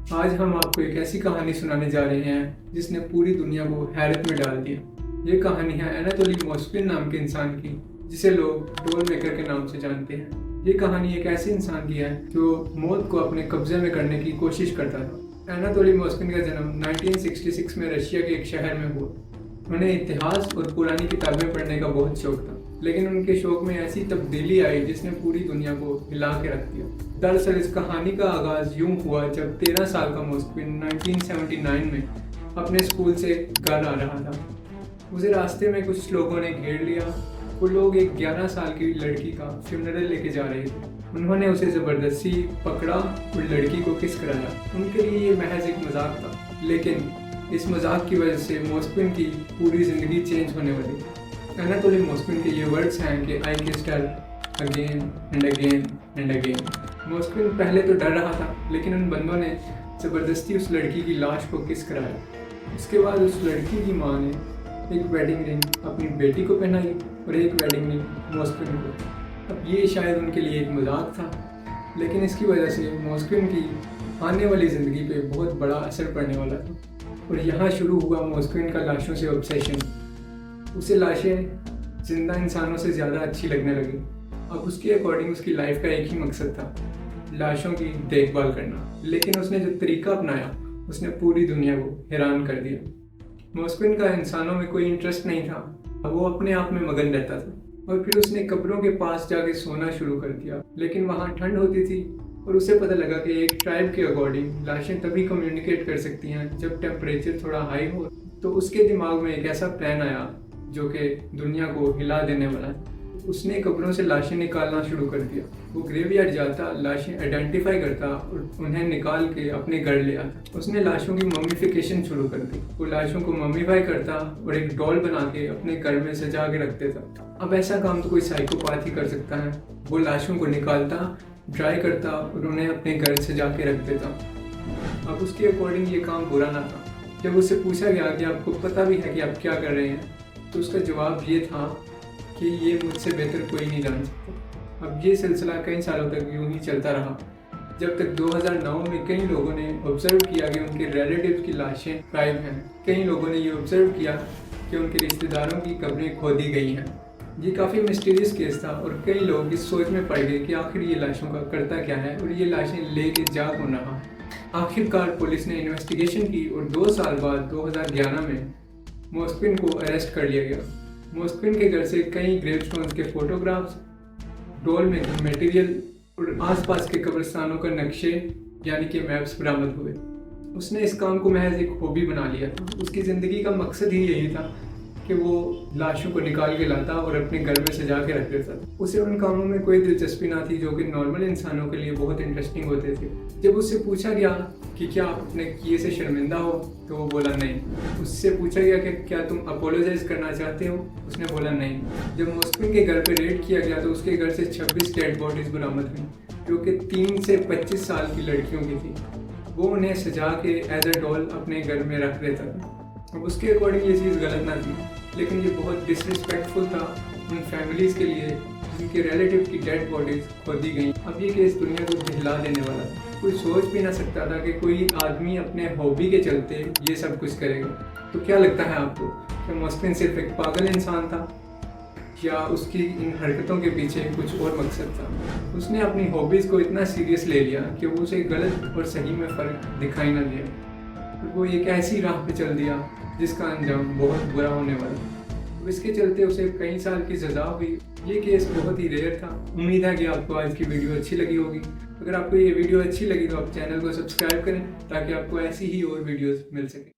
आज हम आपको एक ऐसी कहानी सुनाने जा रहे हैं जिसने पूरी दुनिया को हैरत में डाल दिया। ये कहानी है एनातोली मोस्किन नाम के इंसान की, जिसे लोग डोल मेकर के नाम से जानते हैं। ये कहानी एक ऐसे इंसान की है जो मौत को अपने कब्जे में करने की कोशिश करता था। एनातोली मोस्किन का जन्म 1966 में रशिया के एक शहर में हुआ। उन्हें इतिहास और पुरानी किताबें पढ़ने का बहुत शौक था, लेकिन उनके शौक में ऐसी तब्दीली आई जिसने पूरी दुनिया को हिला के रख दिया। दरअसल इस कहानी का आगाज यूं हुआ जब 13 साल का मोस्किन 1979 में अपने स्कूल से घर आ रहा था। उसे रास्ते में कुछ लोगों ने घेर लिया। वो लोग एक 11 साल की लड़की का फ्यूनरल लेके जा रहे थे। उन्होंने उसे ज़बरदस्ती पकड़ा और लड़की को किस कराया। उनके लिए ये महज एक मजाक था, लेकिन इस मजाक की वजह से मोस्किन की पूरी ज़िंदगी चेंज होने वाली। एनातोली मोस्किन के ये वर्ड्स हैं कि I kissed her again and again and again. मोस्किन पहले तो डर रहा था, लेकिन उन बंदों ने ज़बरदस्ती उस लड़की की लाश को किस कराया। उसके बाद उस लड़की की माँ ने एक वेडिंग रिंग अपनी बेटी को पहनाई और एक वेडिंग रिंग मोस्किन को। अब ये शायद उनके लिए एक मजाक था, लेकिन इसकी वजह से मोस्किन की आने वाली ज़िंदगी पे बहुत बड़ा असर पड़ने वाला था। और यहाँ शुरू हुआ मोस्किन का लाशों से ऑब्सेशन। उसे लाशें जिंदा इंसानों से ज़्यादा अच्छी लगने लगी। अब उसके अकॉर्डिंग उसकी लाइफ का एक ही मकसद था, लाशों की देखभाल करना। लेकिन उसने जो तरीका अपनाया उसने पूरी दुनिया को हैरान कर दिया। मोस्किन का इंसानों में कोई इंटरेस्ट नहीं था, वो अपने आप में मगन रहता था। और फिर उसने कब्रों के पास जाके सोना शुरू कर दिया, लेकिन वहाँ ठंड होती थी और उसे पता लगा कि एक ट्राइब के अकॉर्डिंग लाशें तभी कम्युनिकेट कर सकती हैं जब टेम्परेचर थोड़ा हाई हो। तो उसके दिमाग में एक ऐसा प्लान आया जो कि दुनिया को हिला देने वाला है। उसने कब्रों से लाशें निकालना शुरू कर दिया। वो ग्रेवयार्ड जाता, लाशें आइडेंटिफाई करता और उन्हें निकाल के अपने घर ले आता। उसने लाशों की मम्मीफिकेशन शुरू कर दी। वो लाशों को मम्मीफाई करता और एक डॉल बना के अपने घर में सजा के रख देता। अब ऐसा काम तो कोई साइकोपाथ ही कर सकता है। वो लाशों को निकालता, ड्राई करता और उन्हें अपने घर सजा के रख देता। अब उसके अकॉर्डिंग ये काम बुरा ना था। जब उससे पूछा गया कि आपको पता भी है कि आप क्या कर रहे हैं, तो उसका जवाब ये था कि ये मुझसे बेहतर कोई नहीं जान सकता। अब ये सिलसिला कई सालों तक यूं ही चलता रहा, जब तक 2009 में कई लोगों ने ऑब्जर्व किया कि उनके रिलेटिव्स की लाशें गायब हैं। कई लोगों ने ये ऑब्जर्व किया कि उनके रिश्तेदारों की कब्रें खोदी गई हैं। ये काफ़ी मिस्टीरियस केस था और कई लोग इस सोच में पड़ गए कि आखिर ये लाशों का करता क्या है और ये लाशें लेके जा कौन रहा है। आखिरकार पुलिस ने इन्वेस्टिगेशन की और 2 साल बाद 2011 में मोस्किन को अरेस्ट कर लिया गया। मोस्किन के घर से कई ग्रेवस्टोन्स के फोटोग्राफ्स, डोल में मटेरियल और आसपास के कब्रिस्तानों का नक्शे यानी कि मैप्स बरामद हुए। उसने इस काम को महज एक हॉबी बना लिया था। उसकी ज़िंदगी का मकसद ही यही था कि वो लाशों को निकाल के लाता और अपने घर में सजा के रख देता था। उसे उन कामों में कोई दिलचस्पी ना थी जो कि नॉर्मल इंसानों के लिए बहुत इंटरेस्टिंग होते थे। जब उससे पूछा गया कि क्या आप अपने किए से शर्मिंदा हो, तो वो बोला नहीं। उससे पूछा गया कि क्या तुम अपोलोजाइज करना चाहते हो, उसने बोला नहीं। जब मोस्किन के घर पर रेड किया गया तो उसके घर से 26 डेड बॉडीज बरामद हुई, जो कि 3 से 25 साल की लड़कियों की थी। वो उन्हें सजा के एज अ डॉल अपने घर में रख देता था। अब उसके अकॉर्डिंग ये चीज़ गलत ना थी, लेकिन ये बहुत डिसरिस्पेक्टफुल था उन फैमिलीज़ के लिए जिनके रिलेटिव की डेड बॉडीज खोदी गई। अब ये केस दुनिया को हिला देने वाला था। कोई सोच भी ना सकता था कि कोई आदमी अपने हॉबी के चलते ये सब कुछ करेगा। तो क्या लगता है आपको, क्या मोस्किन सिर्फ एक पागल इंसान था या उसकी इन हरकतों के पीछे कुछ और मकसद था? उसने अपनी हॉबीज़ को इतना सीरियस ले लिया कि वो उसे गलत और सही में फ़र्क दिखाई ना दिया। वो एक ऐसी राह पे चल दिया जिसका अंजाम बहुत बुरा होने वाला। तो इसके चलते उसे कई साल की सज़ा हुई। ये केस बहुत ही रेयर था। उम्मीद है कि आपको आज की वीडियो अच्छी लगी होगी। अगर आपको ये वीडियो अच्छी लगी तो आप चैनल को सब्सक्राइब करें ताकि आपको ऐसी ही और वीडियोस मिल सके।